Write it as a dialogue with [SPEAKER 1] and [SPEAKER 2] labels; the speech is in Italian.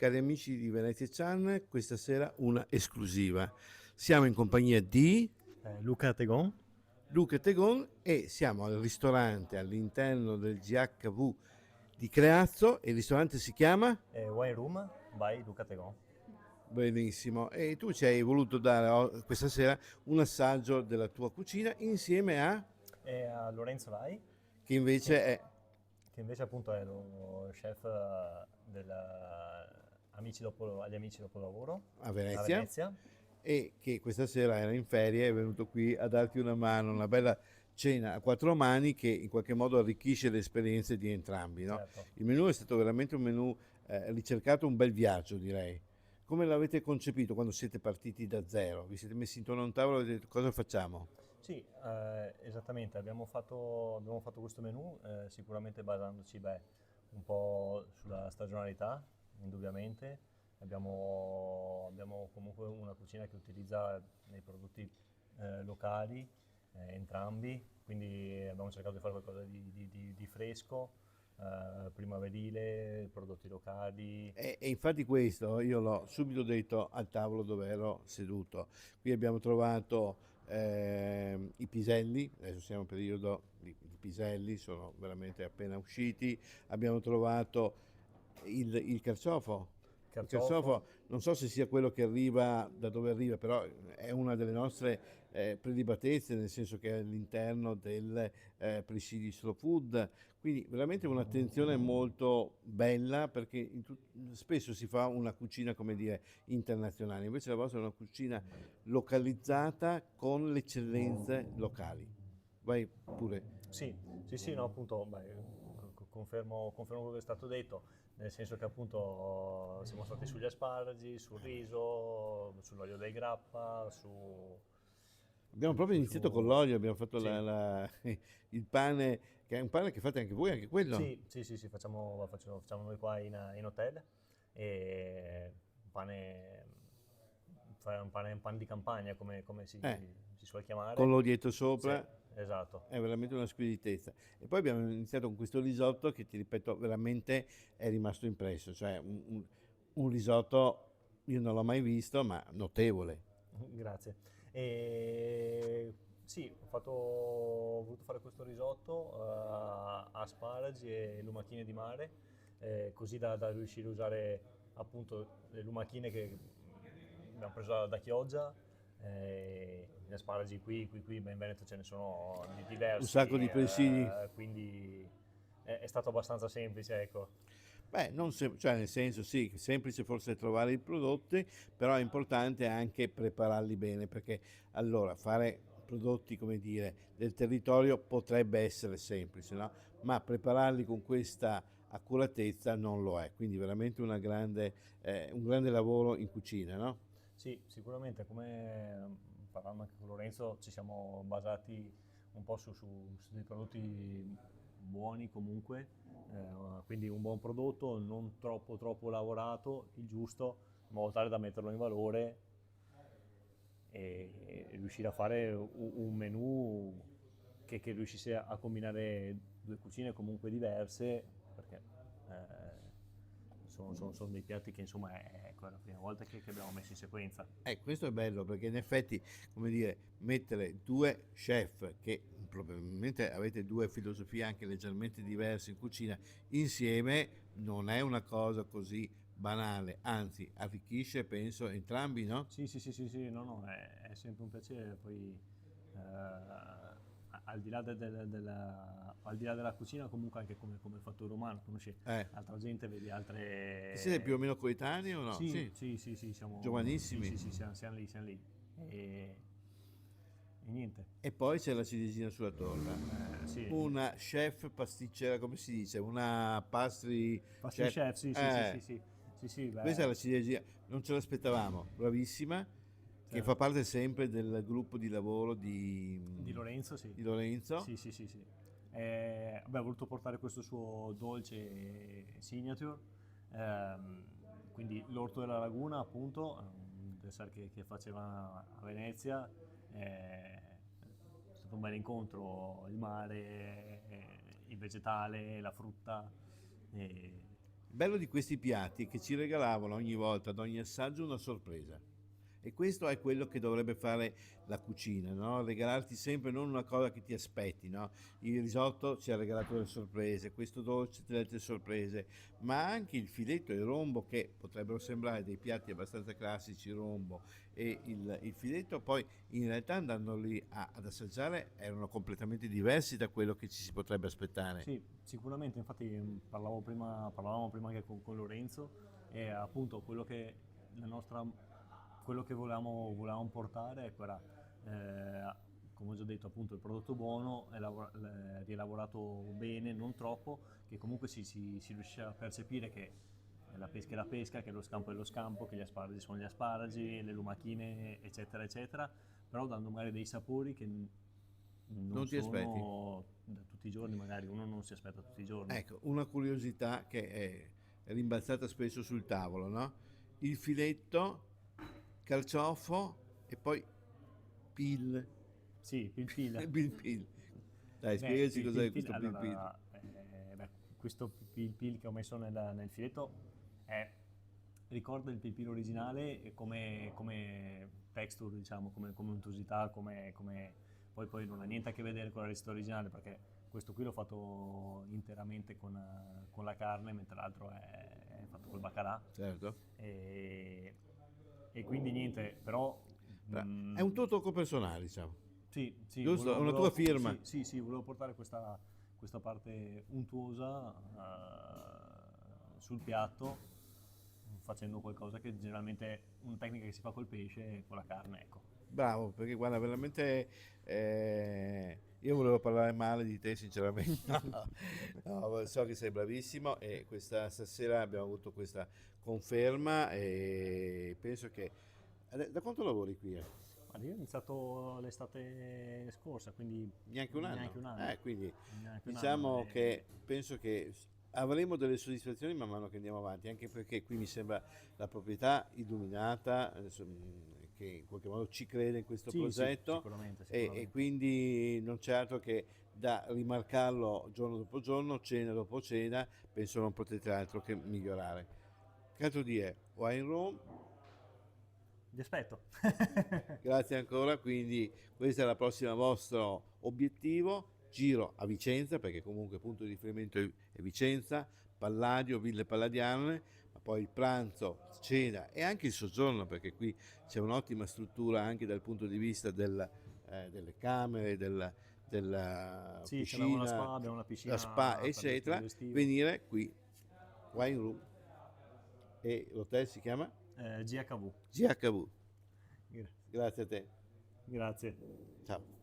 [SPEAKER 1] Cari amici di Venezia Chan, questa sera una esclusiva. Siamo in compagnia di
[SPEAKER 2] Luca Tegon.
[SPEAKER 1] Luca Tegon e siamo al ristorante all'interno del GHV di Creazzo e il ristorante si chiama?
[SPEAKER 2] Wine Room by Luca Tegon.
[SPEAKER 1] Benissimo. E tu ci hai voluto dare questa sera un assaggio della tua cucina insieme a
[SPEAKER 2] E a Lorenzo Lai,
[SPEAKER 1] che invece
[SPEAKER 2] che,
[SPEAKER 1] è
[SPEAKER 2] che invece appunto è lo chef agli amici dopo lavoro
[SPEAKER 1] a
[SPEAKER 2] a
[SPEAKER 1] Venezia
[SPEAKER 2] Venezia.
[SPEAKER 1] e che questa sera era in ferie, è venuto qui a darti una mano, una bella cena a quattro mani che in qualche modo arricchisce le esperienze di entrambi, no?
[SPEAKER 2] Certo.
[SPEAKER 1] Il menù è stato veramente un menù ricercato, un bel viaggio direi. Come l'avete concepito quando siete partiti da zero? Vi siete messi intorno a un tavolo e avete detto cosa facciamo?
[SPEAKER 2] Sì, esattamente, abbiamo fatto questo menù sicuramente basandoci un po' sulla stagionalità, indubbiamente. Abbiamo comunque una cucina che utilizza dei prodotti locali, entrambi, quindi abbiamo cercato di fare qualcosa di fresco, primaverile, prodotti locali.
[SPEAKER 1] E infatti questo io l'ho subito detto al tavolo dove ero seduto. Qui abbiamo trovato i piselli, adesso siamo in periodo di piselli, sono veramente appena usciti. Abbiamo trovato il carciofo. Il
[SPEAKER 2] Carciofo.
[SPEAKER 1] carciofo non so se sia quello che arriva da dove arriva, però è una delle nostre prelibatezze, nel senso che è all'interno del presidi slow food, quindi veramente un'attenzione molto bella perché spesso si fa una cucina, come dire, internazionale, invece la vostra è una cucina localizzata con le eccellenze locali. Vai pure.
[SPEAKER 2] Sì, sì, sì, no, appunto, confermo quello che è stato detto, nel senso che appunto siamo stati sugli asparagi, sul riso, sull'olio del grappa,
[SPEAKER 1] Abbiamo proprio iniziato con l'olio, abbiamo fatto
[SPEAKER 2] Sì,
[SPEAKER 1] il pane, che è un pane che fate anche voi, anche quello.
[SPEAKER 2] sì, sì, sì, sì, facciamo noi qua in hotel, e un pane, un pane di campagna, come
[SPEAKER 1] Eh,
[SPEAKER 2] si suol
[SPEAKER 1] con
[SPEAKER 2] chiamare.
[SPEAKER 1] l'olietto
[SPEAKER 2] Sì,
[SPEAKER 1] sopra.
[SPEAKER 2] esatto.
[SPEAKER 1] È veramente una squisitezza. E poi abbiamo iniziato con questo risotto che ti ripeto, veramente è rimasto impresso. Cioè un risotto, io non l'ho mai visto, ma notevole.
[SPEAKER 2] Grazie. E sì, ho voluto fare questo risotto a asparagi e lumachine di mare, così da riuscire a usare appunto le lumachine che abbiamo preso da Chioggia. Gli asparagi qui in Veneto ce ne sono di
[SPEAKER 1] Un
[SPEAKER 2] diversi,
[SPEAKER 1] sacco di presidi.
[SPEAKER 2] quindi è stato abbastanza semplice, ecco.
[SPEAKER 1] Beh, non cioè nel senso sì, semplice forse trovare i prodotti, però è importante anche prepararli bene, perché allora fare prodotti, come dire, del territorio potrebbe essere semplice, no? Ma prepararli con questa accuratezza non lo è, quindi veramente un grande lavoro in cucina, no?
[SPEAKER 2] Sì, sicuramente, come parlando anche con Lorenzo, ci siamo basati un po' su dei prodotti buoni comunque, quindi un buon prodotto, non troppo lavorato, il giusto, in modo tale da metterlo in valore e riuscire a fare un menù che riuscisse a combinare due cucine comunque diverse, perché sono dei piatti che insomma è la prima volta che abbiamo messo in sequenza.
[SPEAKER 1] Questo è bello perché in effetti, come dire, mettere due chef che probabilmente avete due filosofie anche leggermente diverse in cucina insieme non è una cosa così banale, anzi arricchisce, penso, entrambi, no?
[SPEAKER 2] Sì, sì, sì, sì, sì, no, no, è sempre un piacere, poi al di là al di là della cucina, comunque anche come fattore umano, conosci
[SPEAKER 1] Eh,
[SPEAKER 2] altra gente, vedi
[SPEAKER 1] siete più o
[SPEAKER 2] altre.
[SPEAKER 1] meno coetanei o no?
[SPEAKER 2] Sì,
[SPEAKER 1] Sì,
[SPEAKER 2] sì, sì, sì, sì,
[SPEAKER 1] giovanissimi.
[SPEAKER 2] sì, sì, siamo lì, siamo lì. E niente.
[SPEAKER 1] E poi c'è la ciliegina sulla torta.
[SPEAKER 2] Sì,
[SPEAKER 1] Una chef pasticcera, come si dice? Una pastry
[SPEAKER 2] pastry
[SPEAKER 1] chef.
[SPEAKER 2] chef, sì, sì, sì, sì, sì, sì, sì,
[SPEAKER 1] Questa è la
[SPEAKER 2] beh,
[SPEAKER 1] ciliegina, non ce l'aspettavamo, bravissima, che fa
[SPEAKER 2] certo.
[SPEAKER 1] parte sempre del gruppo di lavoro
[SPEAKER 2] Di Lorenzo, sì.
[SPEAKER 1] di Lorenzo.
[SPEAKER 2] Sì, sì, sì, sì. Vabbè, ho voluto portare questo suo dolce signature, quindi l'orto della laguna, appunto, un dessert che faceva a Venezia. È stato un bel incontro, il mare, il vegetale, la frutta. E
[SPEAKER 1] Il bello di questi piatti è che ci regalavano ogni volta, ad ogni assaggio, una sorpresa. E questo è quello che dovrebbe fare la cucina, no? Regalarti sempre non una cosa che ti aspetti, no? Il risotto ci ha regalato delle sorprese, questo dolce delle sorprese, ma anche il filetto e il rombo, che potrebbero sembrare dei piatti abbastanza classici, il rombo e il filetto, poi in realtà andando lì ad assaggiare erano completamente diversi da quello che ci si potrebbe aspettare.
[SPEAKER 2] Sì, sicuramente, infatti parlavamo prima anche con Lorenzo, e appunto quello che volevamo portare è quella, come ho già detto, appunto il prodotto buono, rielaborato bene, non troppo, che comunque si riesce a percepire che la pesca è la pesca, che lo scampo è lo scampo, che gli asparagi sono gli asparagi, le lumachine, eccetera, eccetera, però dando magari dei sapori che non
[SPEAKER 1] Non ti aspetti?
[SPEAKER 2] sono da tutti i giorni, magari uno non si aspetta tutti i giorni.
[SPEAKER 1] Ecco, una curiosità che è rimbalzata spesso sul tavolo, no? Il filetto, carciofo e poi pil.
[SPEAKER 2] Sì, pil pil.
[SPEAKER 1] Pil pil. Dai,
[SPEAKER 2] Beh,
[SPEAKER 1] spiegaci cos'è questo pil pil.
[SPEAKER 2] allora, beh, questo pil pil che ho messo nel filetto è, ricorda il pil pil originale come texture, diciamo, come untuosità, poi non ha niente a che vedere con la ricetta originale, perché questo qui l'ho fatto interamente con la carne, mentre l'altro è fatto col baccalà.
[SPEAKER 1] Certo.
[SPEAKER 2] E, e quindi niente, però
[SPEAKER 1] È un tuo tocco personale, diciamo.
[SPEAKER 2] sì, sì,
[SPEAKER 1] Giusto? È una tua firma.
[SPEAKER 2] sì, volevo portare questa parte untuosa sul piatto, facendo qualcosa che generalmente è una tecnica che si fa col pesce e con la carne, ecco.
[SPEAKER 1] Bravo, perché guarda, veramente io volevo parlare male di te, sinceramente. No, so che sei bravissimo e questa stasera abbiamo avuto questa conferma e penso che... Da quanto lavori qui?
[SPEAKER 2] Guarda, io ho iniziato l'estate scorsa, quindi
[SPEAKER 1] Neanche un
[SPEAKER 2] neanche
[SPEAKER 1] anno?
[SPEAKER 2] un anno.
[SPEAKER 1] Quindi
[SPEAKER 2] Neanche un anno.
[SPEAKER 1] diciamo che penso che avremo delle soddisfazioni man mano che andiamo avanti, anche perché qui mi sembra la proprietà illuminata, che in qualche modo ci crede in questo
[SPEAKER 2] Sì, sì,
[SPEAKER 1] progetto
[SPEAKER 2] sicuramente,
[SPEAKER 1] e
[SPEAKER 2] sicuramente.
[SPEAKER 1] quindi non c'è altro che da rimarcarlo giorno dopo giorno, cena dopo cena, penso non potete altro che migliorare. Che altro dire? Wine Room,
[SPEAKER 2] Vi aspetto.
[SPEAKER 1] grazie ancora, quindi questo è il prossimo vostro obiettivo, giro a Vicenza, perché comunque punto di riferimento è Vicenza, Palladio, Ville Palladiane, ma poi il pranzo, cena e anche il soggiorno, perché qui c'è un'ottima struttura anche dal punto di vista delle camere, della
[SPEAKER 2] Sì,
[SPEAKER 1] piscina,
[SPEAKER 2] abbiamo una
[SPEAKER 1] la spa,
[SPEAKER 2] piscina per
[SPEAKER 1] eccetera,
[SPEAKER 2] l'estivo.
[SPEAKER 1] venire qui, Wine Room, e l'hotel si chiama
[SPEAKER 2] GHV.
[SPEAKER 1] GHV.
[SPEAKER 2] Gra-
[SPEAKER 1] Grazie a te,
[SPEAKER 2] Grazie.
[SPEAKER 1] ciao.